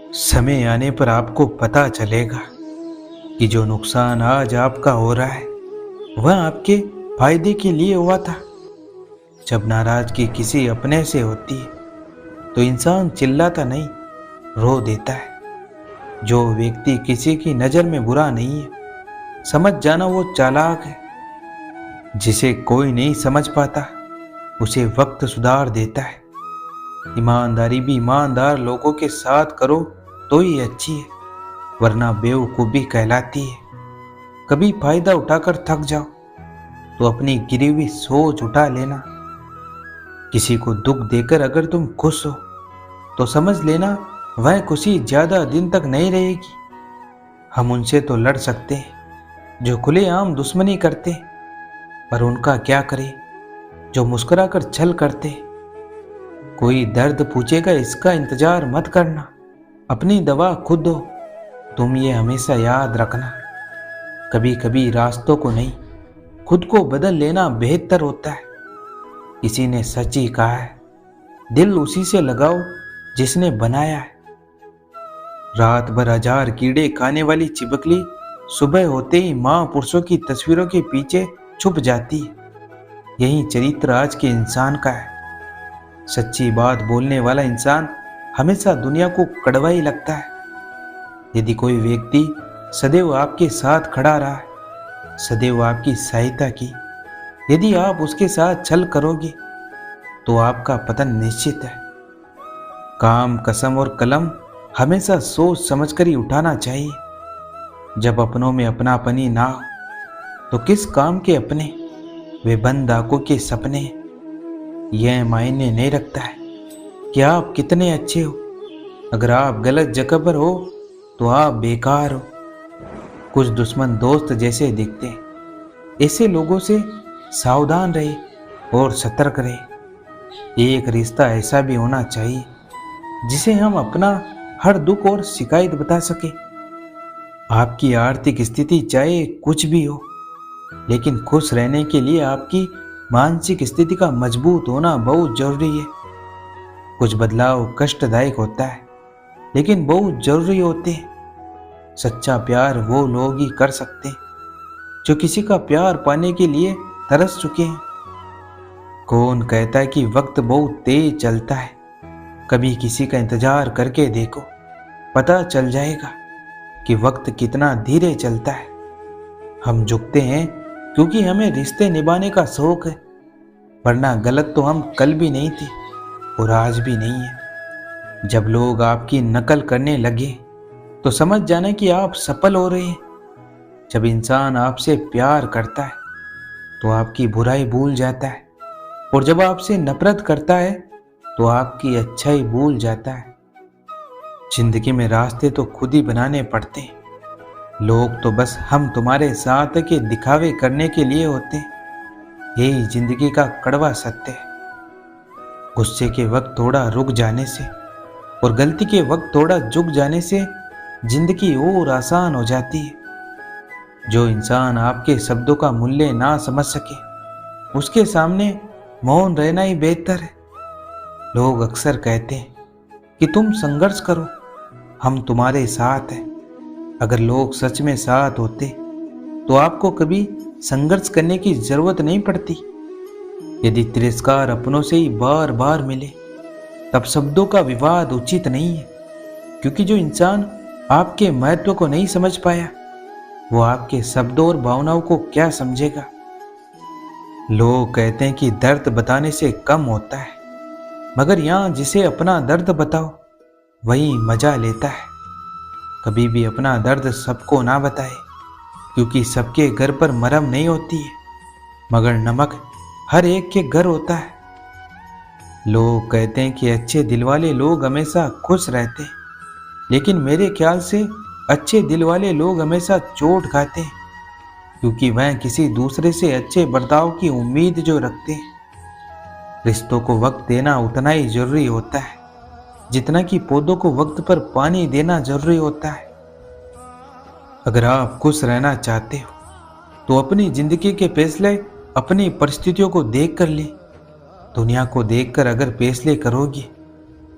समय आने पर आपको पता चलेगा कि जो नुकसान आज आपका हो रहा है वह आपके फायदे के लिए हुआ था। जब नाराजगी किसी अपने से होती है तो इंसान चिल्लाता नहीं, रो देता है। जो व्यक्ति किसी की नज़र में बुरा नहीं है, समझ जाना वो चालाक है। जिसे कोई नहीं समझ पाता उसे वक्त सुधार देता है। ईमानदारी भी ईमानदार लोगों के साथ करो तो ही अच्छी है, वरना बेवकूफ़ी कहलाती है। कभी फायदा उठाकर थक जाओ तो अपनी गिरी हुई सोच उठा लेना। किसी को दुख देकर अगर तुम खुश हो तो समझ लेना वह खुशी ज्यादा दिन तक नहीं रहेगी। हम उनसे तो लड़ सकते हैं जो खुलेआम दुश्मनी करते, पर उनका क्या करें जो मुस्कुराकर छल करते। कोई दर्द पूछेगा इसका इंतजार मत करना, अपनी दवा खुद दो। तुम ये हमेशा याद रखना, कभी कभी रास्तों को नहीं खुद को बदल लेना बेहतर होता है। किसी ने सच ही कहा है, दिल उसी से लगाओ जिसने बनाया है। रात भर हजार कीड़े खाने वाली चिपकली सुबह होते ही महापुरुषों की तस्वीरों के पीछे छुप जाती है। यही चरित्र आज के इंसान का है। सच्ची बात बोलने वाला इंसान हमेशा दुनिया को कड़वा ही लगता है। यदि कोई व्यक्ति सदैव आपके साथ खड़ा रहा है, सदैव आपकी सहायता की, यदि आप उसके साथ छल करोगे तो आपका पतन निश्चित है। काम, कसम और कलम हमेशा सोच समझकर ही उठाना चाहिए। जब अपनों में अपनापन ही ना हो तो किस काम के अपने, वे बंद आंखों के सपने। यह मायने नहीं रखता है कि आप कितने अच्छे हो, अगर आप गलत जगह पर हो तो आप बेकार हो। कुछ दुश्मन दोस्त जैसे दिखते हैं, ऐसे लोगों से सावधान रहे और सतर्क रहे। एक रिश्ता ऐसा भी होना चाहिए जिसे हम अपना हर दुख और शिकायत बता सके। आपकी आर्थिक स्थिति चाहे कुछ भी हो, लेकिन खुश रहने के लिए आपकी मानसिक स्थिति का मजबूत होना बहुत जरूरी है। कुछ बदलाव कष्टदायक होता है, लेकिन बहुत जरूरी होते हैं। सच्चा प्यार वो लोग ही कर सकते हैं जो किसी का प्यार पाने के लिए तरस चुके हैं। कौन कहता है कि वक्त बहुत तेज चलता है? कभी किसी का इंतजार करके देखो, पता चल जाएगा कि वक्त कितना धीरे चलता है। हम झुकते हैं क्योंकि हमें रिश्ते निभाने का शौक है, वरना गलत तो हम कल भी नहीं थे और आज भी नहीं है। जब लोग आपकी नकल करने लगे तो समझ जाना कि आप सफल हो रहे हैं। जब इंसान आपसे प्यार करता है तो आपकी बुराई भूल जाता है, और जब आपसे नफरत करता है तो आपकी अच्छाई भूल जाता है। जिंदगी में रास्ते तो खुद ही बनाने पड़ते हैं। लोग तो बस हम तुम्हारे साथ के दिखावे करने के लिए होते हैं। यही जिंदगी का कड़वा सत्य है। गुस्से के वक्त थोड़ा रुक जाने से और गलती के वक्त थोड़ा झुक जाने से जिंदगी और आसान हो जाती है। जो इंसान आपके शब्दों का मूल्य ना समझ सके, उसके सामने मौन रहना ही बेहतर है। लोग अक्सर कहते हैं कि तुम संघर्ष करो, हम तुम्हारे साथ हैं। अगर लोग सच में साथ होते तो आपको कभी संघर्ष करने की जरूरत नहीं पड़ती। यदि तिरस्कार अपनों से ही बार बार मिले तब शब्दों का विवाद उचित नहीं है, क्योंकि जो इंसान आपके महत्व को नहीं समझ पाया वो आपके शब्दों और भावनाओं को क्या समझेगा। लोग कहते हैं कि दर्द बताने से कम होता है, मगर यहाँ जिसे अपना दर्द बताओ वही मजा लेता है। कभी भी अपना दर्द सबको ना बताए, क्योंकि सबके घर पर मरहम नहीं होती है, मगर नमक हर एक के घर होता है। लोग कहते हैं कि अच्छे दिल वाले लोग हमेशा खुश रहते हैं, लेकिन मेरे ख्याल से अच्छे दिल वाले लोग हमेशा चोट खाते हैं, क्योंकि वह किसी दूसरे से अच्छे बर्ताव की उम्मीद जो रखते हैं। रिश्तों को वक्त देना उतना ही जरूरी होता है जितना कि पौधों को वक्त पर पानी देना जरूरी होता है। अगर आप खुश रहना चाहते हो तो अपनी जिंदगी के फैसले अपनी परिस्थितियों को देख कर ले। दुनिया को देखकर अगर फैसले करोगे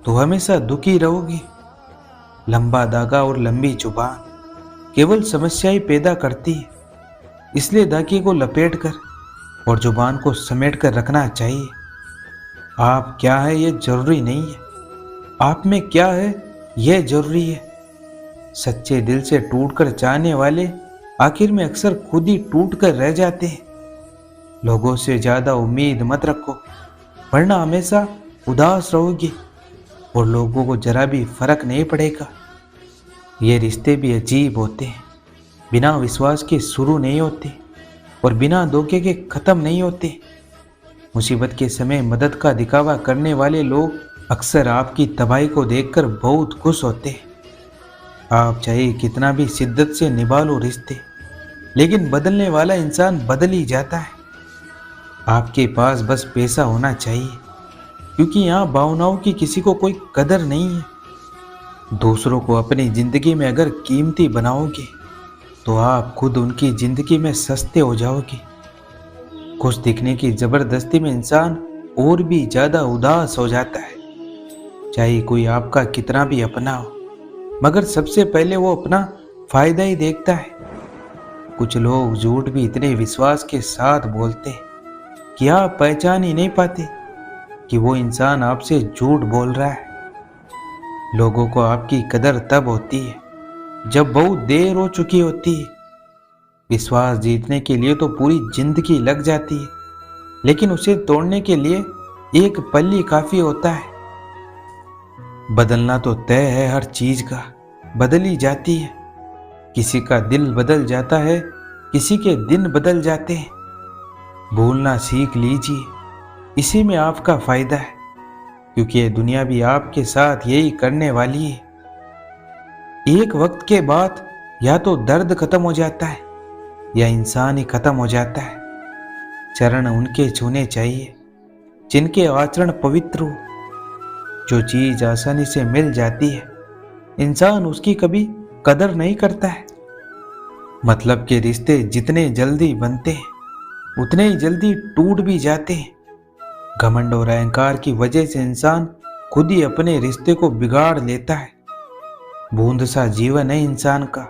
तो हमेशा दुखी रहोगे। लंबा धागा और लंबी जुबान केवल समस्याएं पैदा करती है। इसलिए धागे को लपेटकर और जुबान को समेट कर रखना चाहिए। आप क्या है ये जरूरी नहीं है, आप में क्या है यह जरूरी है। सच्चे दिल से टूटकर चाहने वाले आखिर में अक्सर खुद ही टूट कर रह जाते हैं। लोगों से ज्यादा उम्मीद मत रखो, वरना हमेशा उदास रहोगे और लोगों को जरा भी फर्क नहीं पड़ेगा। ये रिश्ते भी अजीब होते हैं, बिना विश्वास के शुरू नहीं होते और बिना धोखे के खत्म नहीं होते। मुसीबत के समय मदद का दिखावा करने वाले लोग अक्सर आपकी तबाही को देखकर बहुत खुश होते हैं। आप चाहे कितना भी शिद्दत से निभा लो रिश्ते, लेकिन बदलने वाला इंसान बदल ही जाता है। आपके पास बस पैसा होना चाहिए, क्योंकि यहाँ भावनाओं की किसी को कोई कदर नहीं है। दूसरों को अपनी जिंदगी में अगर कीमती बनाओगे तो आप खुद उनकी जिंदगी में सस्ते हो जाओगे। खुश दिखने की जबरदस्ती में इंसान और भी ज्यादा उदास हो जाता है। चाहे कोई आपका कितना भी अपना हो, मगर सबसे पहले वो अपना फायदा ही देखता है। कुछ लोग झूठ भी इतने विश्वास के साथ बोलते हैं कि आप पहचान ही नहीं पाते कि वो इंसान आपसे झूठ बोल रहा है। लोगों को आपकी कदर तब होती है जब बहुत देर हो चुकी होती है। विश्वास जीतने के लिए तो पूरी जिंदगी लग जाती है, लेकिन उसे तोड़ने के लिए एक पल ही काफी होता है। बदलना तो तय है, हर चीज का बदल ही जाती है। किसी का दिल बदल जाता है, किसी के दिन बदल जाते हैं। भूलना सीख लीजिए, इसी में आपका फायदा है, क्योंकि ये दुनिया भी आपके साथ यही करने वाली है। एक वक्त के बाद या तो दर्द खत्म हो जाता है या इंसान ही खत्म हो जाता है। चरण उनके छूने चाहिए जिनके आचरण पवित्र हो। जो चीज आसानी से मिल जाती है, इंसान उसकी कभी कदर नहीं करता है। मतलब के रिश्ते जितने जल्दी बनते हैं, उतने ही जल्दी टूट भी जाते हैं। घमंड और अहंकार की वजह से इंसान खुद ही अपने रिश्ते को बिगाड़ लेता है। बूंद सा जीवन है इंसान का,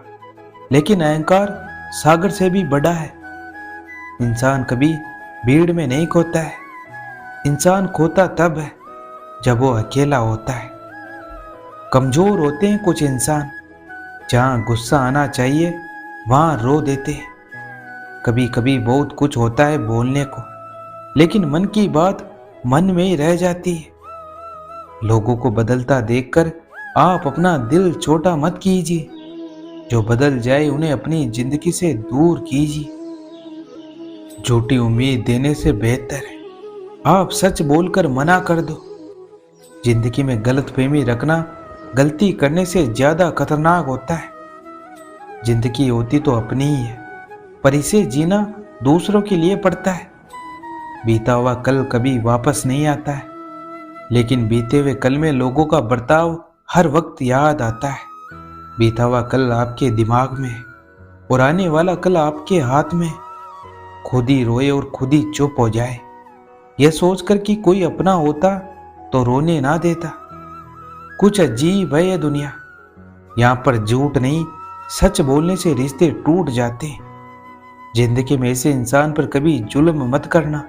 लेकिन अहंकार सागर से भी बड़ा है। इंसान कभी भीड़ में नहीं खोता है, इंसान खोता तब है जब वो अकेला होता है। कमजोर होते हैं कुछ इंसान, जहां गुस्सा आना चाहिए वहां रो देते हैं। कभी कभी बहुत कुछ होता है बोलने को, लेकिन मन की बात मन में ही रह जाती है। लोगों को बदलता देखकर आप अपना दिल छोटा मत कीजिए। जो बदल जाए उन्हें अपनी जिंदगी से दूर कीजिए। झूठी उम्मीद देने से बेहतर है आप सच बोलकर मना कर दो। जिंदगी में गलतफहमी रखना गलती करने से ज्यादा खतरनाक होता है। जिंदगी होती तो अपनी ही है, पर इसे जीना दूसरों के लिए पड़ता है। बीता हुआ कल कभी वापस नहीं आता है, लेकिन बीते हुए कल में लोगों का बर्ताव हर वक्त याद आता है। बीता हुआ कल आपके दिमाग में है और आने वाला कल आपके हाथ में। खुद ही रोए और खुद ही चुप हो जाए, यह सोचकर कि कोई अपना होता तो रोने ना देता। कुछ अजीब है यह दुनिया, यहाँ पर झूठ नहीं सच बोलने से रिश्ते टूट जाते हैं। जिंदगी में ऐसे इंसान पर कभी जुल्म मत करना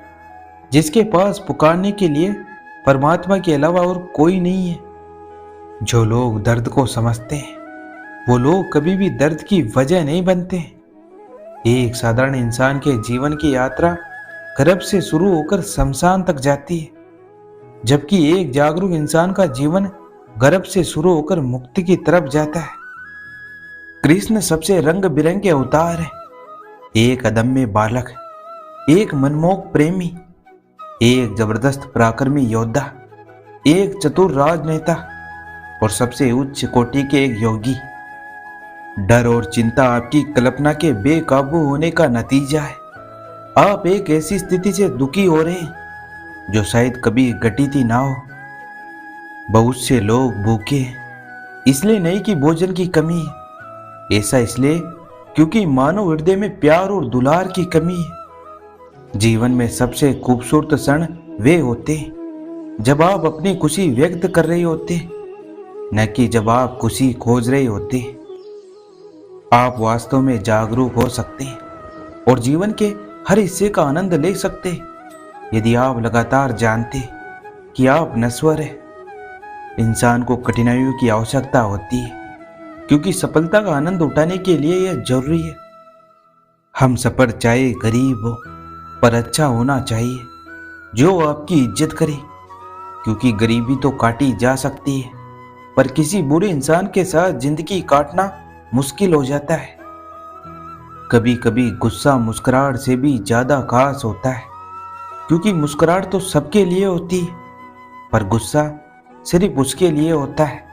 जिसके पास पुकारने के लिए परमात्मा के अलावा और कोई नहीं है। जो लोग दर्द को समझते हैं वो लोग कभी भी दर्द की वजह नहीं बनते। एक साधारण इंसान के जीवन की यात्रा गर्भ से शुरू होकर शमशान तक जाती है, जबकि एक जागरूक इंसान का जीवन गर्भ से शुरू होकर मुक्ति की तरफ जाता है। कृष्ण सबसे रंग बिरंगे अवतार है। एक अदम्य बालक, एक मनमोहक प्रेमी, एक जबरदस्त पराक्रमी योद्धा, एक चतुर राजनेता और सबसे उच्च कोटि के एक योगी। डर और चिंता आपकी कल्पना के बेकाबू होने का नतीजा है। आप एक ऐसी स्थिति से दुखी हो रहे हैं जो शायद कभी घटित ही ना हो। बहुत से लोग भूखे हैं, इसलिए नहीं कि भोजन की कमी है, ऐसा इसलिए क्योंकि मानव हृदय में प्यार और दुलार की कमी है। जीवन में सबसे खूबसूरत क्षण वे होते हैं जब आप अपनी खुशी व्यक्त कर रहे होते हैं। न कि जब आप खुशी खोज रहे होते। आप वास्तव में जागरूक हो सकते हैं और जीवन के हर हिस्से का आनंद ले सकते हैं यदि आप लगातार जानते कि आप नश्वर हैं। इंसान को कठिनाइयों की आवश्यकता होती है क्योंकि सफलता का आनंद उठाने के लिए यह जरूरी है। हम सफर चाहे गरीब हो पर अच्छा होना चाहिए जो आपकी इज्जत करे, क्योंकि गरीबी तो काटी जा सकती है पर किसी बुरे इंसान के साथ जिंदगी काटना मुश्किल हो जाता है। कभी कभी गुस्सा मुस्कुराहट से भी ज्यादा खास होता है, क्योंकि मुस्कुराहट तो सबके लिए होती है पर गुस्सा सिर्फ उसके लिए होता है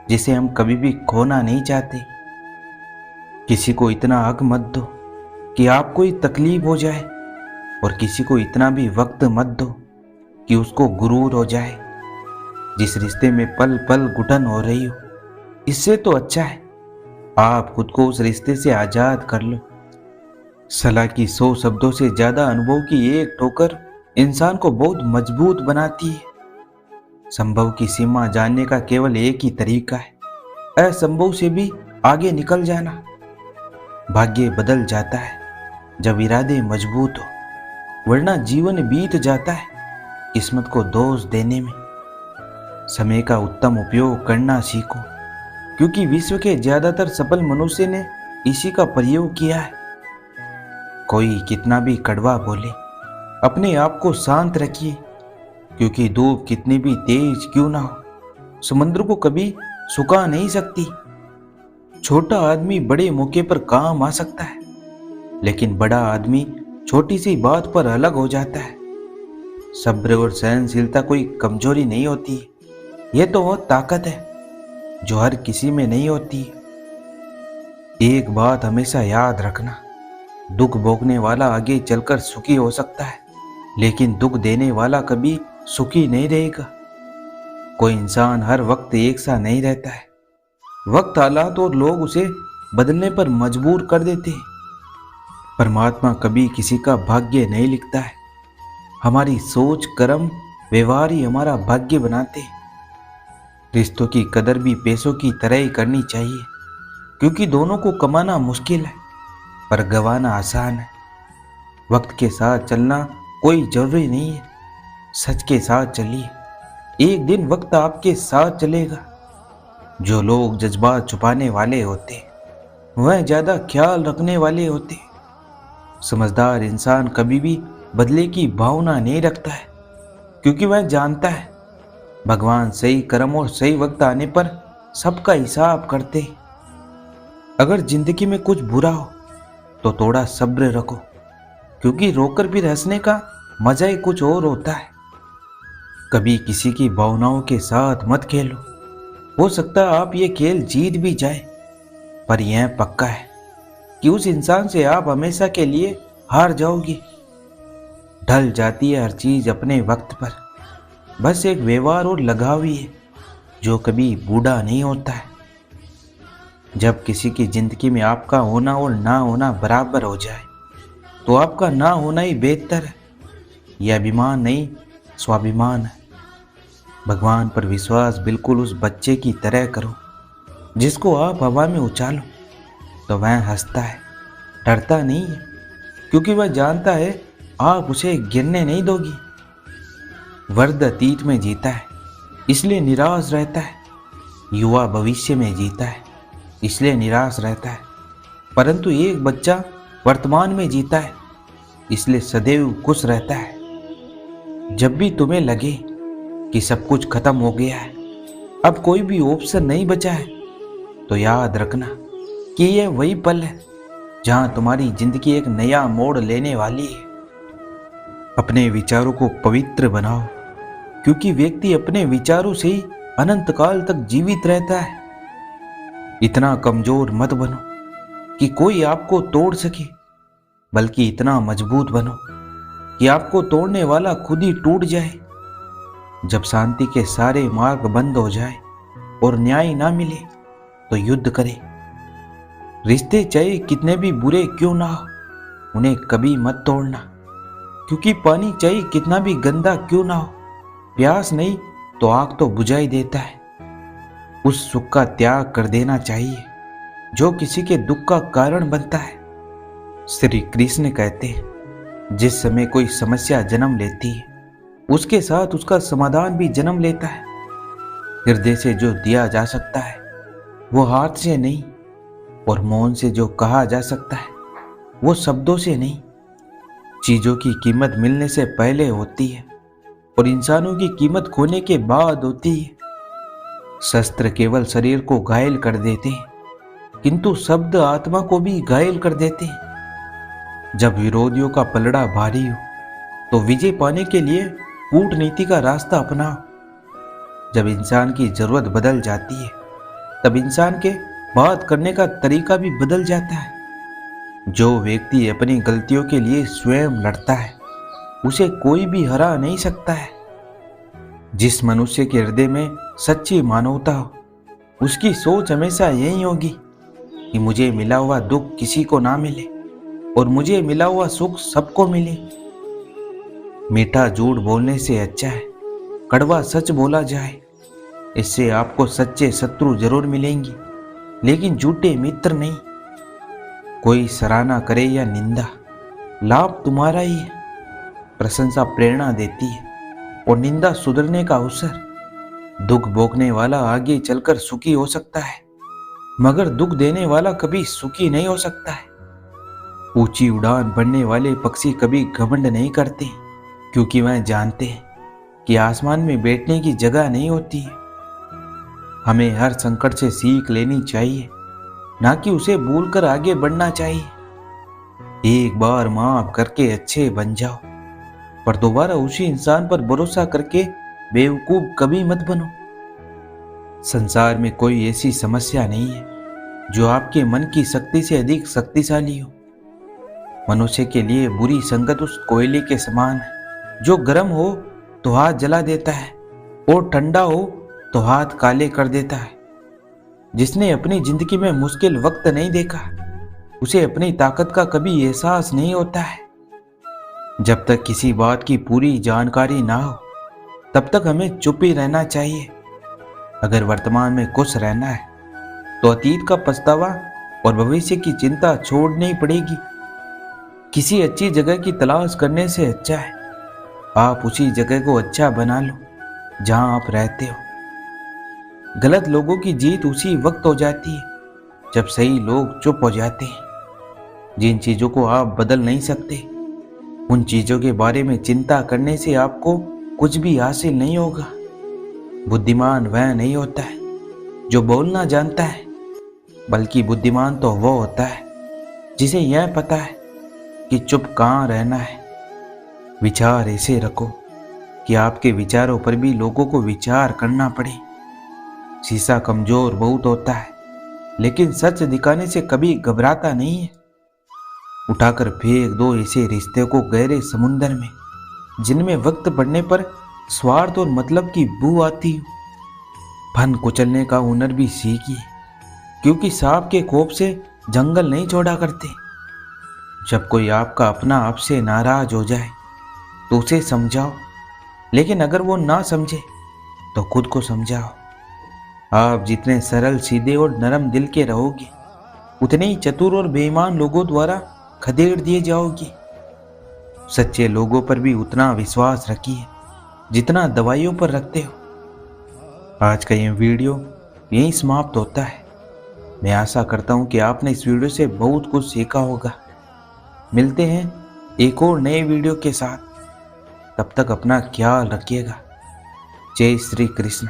जिसे हम कभी भी खोना नहीं चाहते। किसी को इतना हक मत दो कि आपको ही तकलीफ हो जाए और किसी को इतना भी वक्त मत दो कि उसको गुरूर हो जाए। जिस रिश्ते में पल पल घुटन हो रही हो, इससे तो अच्छा है आप खुद को उस रिश्ते से आजाद कर लो। सलाह की 100 शब्दों से ज्यादा अनुभव की एक ठोकर इंसान को बहुत मजबूत बनाती है। संभव की सीमा जानने का केवल एक ही तरीका है, असंभव से भी आगे निकल जाना। भाग्य बदल जाता है जब इरादे मजबूत हो, वरना जीवन बीत जाता है किस्मत को दोष देने में। समय का उत्तम उपयोग करना सीखो, क्योंकि विश्व के ज्यादातर सफल मनुष्य ने इसी का प्रयोग किया है। कोई कितना भी कड़वा बोले, अपने आप को शांत रखिए, क्योंकि धूप कितनी भी तेज क्यों ना हो समुद्र को कभी सुखा नहीं सकती। छोटा आदमी बड़े मौके पर काम आ सकता है, लेकिन बड़ा आदमी छोटी सी बात पर अलग हो जाता है। सब्र और सहनशीलता कोई कमजोरी नहीं होती, यह तो वो ताकत है जो हर किसी में नहीं होती। एक बात हमेशा याद रखना, दुख भोगने वाला आगे चलकर सुखी हो सकता है, लेकिन दुख देने वाला कभी सुखी नहीं रहेगा। कोई इंसान हर वक्त एक सा नहीं रहता है, वक्त, हालात और लोग उसे बदलने पर मजबूर कर देते हैं। परमात्मा कभी किसी का भाग्य नहीं लिखता है, हमारी सोच, कर्म, व्यवहार ही हमारा भाग्य बनाते हैं। रिश्तों की कदर भी पैसों की तरह ही करनी चाहिए, क्योंकि दोनों को कमाना मुश्किल है पर गंवाना आसान है। वक्त के साथ चलना कोई जरूरी नहीं है, सच के साथ चलिए, एक दिन वक्त आपके साथ चलेगा। जो लोग जज्बात छुपाने वाले होते वह ज्यादा ख्याल रखने वाले होते। समझदार इंसान कभी भी बदले की भावना नहीं रखता है, क्योंकि वह जानता है भगवान सही कर्म और सही वक्त आने पर सबका हिसाब करते। अगर जिंदगी में कुछ बुरा हो तो थोड़ा सब्र रखो, क्योंकि रोकर भी हंसने का मजा ही कुछ और होता है। कभी किसी की भावनाओं के साथ मत खेलो, हो सकता है आप ये खेल जीत भी जाए, पर यह पक्का है कि उस इंसान से आप हमेशा के लिए हार जाओगी। ढल जाती है हर चीज अपने वक्त पर, बस एक व्यवहार और लगाव ही है जो कभी बूढ़ा नहीं होता है। जब किसी की जिंदगी में आपका होना और ना होना बराबर हो जाए तो आपका ना होना ही बेहतर है। यह अभिमान नहीं, स्वाभिमान है। भगवान पर विश्वास बिल्कुल उस बच्चे की तरह करो जिसको आप हवा में उछालो तो वह हंसता है, डरता नहीं है, क्योंकि वह जानता है आप उसे गिरने नहीं दोगी। वर्द अतीत में जीता है इसलिए निराश रहता है, युवा भविष्य में जीता है इसलिए निराश रहता है, परंतु एक बच्चा वर्तमान में जीता है इसलिए सदैव खुश रहता है। जब भी तुम्हें लगे कि सब कुछ खत्म हो गया है, अब कोई भी ऑप्शन नहीं बचा है, तो याद रखना कि यह वही पल है जहां तुम्हारी जिंदगी एक नया मोड़ लेने वाली है। अपने विचारों को पवित्र बनाओ, क्योंकि व्यक्ति अपने विचारों से ही अनंत काल तक जीवित रहता है। इतना कमजोर मत बनो कि कोई आपको तोड़ सके, बल्कि इतना मजबूत बनो कि आपको तोड़ने वाला खुद ही टूट जाए। जब शांति के सारे मार्ग बंद हो जाए और न्याय ना मिले तो युद्ध करें। रिश्ते चाहे कितने भी बुरे क्यों ना हो, उन्हें कभी मत तोड़ना, क्योंकि पानी चाहे कितना भी गंदा क्यों ना हो, प्यास नहीं तो आग तो बुझा ही देता है। उस सुख का त्याग कर देना चाहिए जो किसी के दुख का कारण बनता है। श्री कृष्ण कहते हैं, जिस समय कोई समस्या जन्म लेती है उसके साथ उसका समाधान भी जन्म लेता है। हृदय से जो दिया जा सकता है वो हाथ से नहीं, और मौन से जो कहा जा सकता है वो शब्दों से नहीं। चीजों की कीमत मिलने से पहले होती है और इंसानों की कीमत खोने के बाद होती है। शस्त्र केवल शरीर को घायल कर देते हैं, किंतु शब्द आत्मा को भी घायल कर देते हैं। जब विरोधियों का पलड़ा भारी हो तो विजय पाने के लिए कूटनीति का रास्ता अपनाओ। जब इंसान की जरूरत बदल जाती है तब इंसान के बात करने का तरीका भी बदल जाता है। जो व्यक्ति अपनी गलतियों के लिए स्वयं लड़ता है उसे कोई भी हरा नहीं सकता है। जिस मनुष्य के हृदय में सच्ची मानवता हो उसकी सोच हमेशा यही होगी कि मुझे मिला हुआ दुख किसी को ना मिले और मुझे मिला हुआ सुख सबको मिले। मीठा झूठ बोलने से अच्छा है कड़वा सच बोला जाए। इससे आपको सच्चे शत्रु जरूर मिलेंगे लेकिन झूठे मित्र नहीं। कोई सराहना करे या निंदा, लाभ तुम्हारा ही है। प्रशंसा प्रेरणा देती है और निंदा सुधरने का अवसर। दुख भोगने वाला आगे चलकर सुखी हो सकता है, मगर दुख देने वाला कभी सुखी नहीं हो सकता है। ऊंची उड़ान भरने वाले पक्षी कभी घमंड नहीं करते, क्योंकि वह जानते हैं कि आसमान में बैठने की जगह नहीं होती है। हमें हर संकट से सीख लेनी चाहिए, ना कि उसे भूलकर आगे बढ़ना चाहिए। एक बार माफ करके अच्छे बन जाओ, पर दोबारा उसी इंसान पर भरोसा करके बेवकूफ कभी मत बनो। संसार में कोई ऐसी समस्या नहीं है जो आपके मन की शक्ति से अधिक शक्तिशाली हो। मनुष्य के लिए बुरी संगत उस कोयले के समान है जो गर्म हो तो हाथ जला देता है और ठंडा हो तो हाथ काले कर देता है। जिसने अपनी जिंदगी में मुश्किल वक्त नहीं देखा उसे अपनी ताकत का कभी एहसास नहीं होता है। जब तक किसी बात की पूरी जानकारी ना हो तब तक हमें चुप ही रहना चाहिए। अगर वर्तमान में खुश रहना है तो अतीत का पछतावा और भविष्य की चिंता छोड़नी पड़ेगी। किसी अच्छी जगह की तलाश करने से अच्छा है आप उसी जगह को अच्छा बना लो जहां आप रहते हो। गलत लोगों की जीत उसी वक्त हो जाती है जब सही लोग चुप हो जाते हैं। जिन चीजों को आप बदल नहीं सकते उन चीजों के बारे में चिंता करने से आपको कुछ भी हासिल नहीं होगा। बुद्धिमान वह नहीं होता है जो बोलना जानता है, बल्कि बुद्धिमान तो वो होता है जिसे यह पता है कि चुप कहाँ रहना है। विचार ऐसे रखो कि आपके विचारों पर भी लोगों को विचार करना पड़े। शीशा कमजोर बहुत होता है लेकिन सच दिखाने से कभी घबराता नहीं है। उठाकर फेंक दो ऐसे रिश्ते को गहरे समुंदर में जिनमें वक्त पड़ने पर स्वार्थ और मतलब की बू आती हो। फन कुचलने का हुनर भी सीखिए, क्योंकि सांप के खौफ से जंगल नहीं छोड़ा करते। जब कोई आपका अपना आपसे नाराज हो जाए तो उसे समझाओ, लेकिन अगर वो ना समझे तो खुद को समझाओ। आप जितने सरल, सीधे और नरम दिल के रहोगे उतने ही चतुर और बेईमान लोगों द्वारा खदेड़ दिए जाओगे। सच्चे लोगों पर भी उतना विश्वास रखिए जितना दवाइयों पर रखते हो। आज का ये वीडियो यहीं समाप्त होता है। मैं आशा करता हूँ कि आपने इस वीडियो से बहुत कुछ सीखा होगा। मिलते हैं एक और नए वीडियो के साथ। तब तक अपना ख्याल रखिएगा। जय श्री कृष्ण।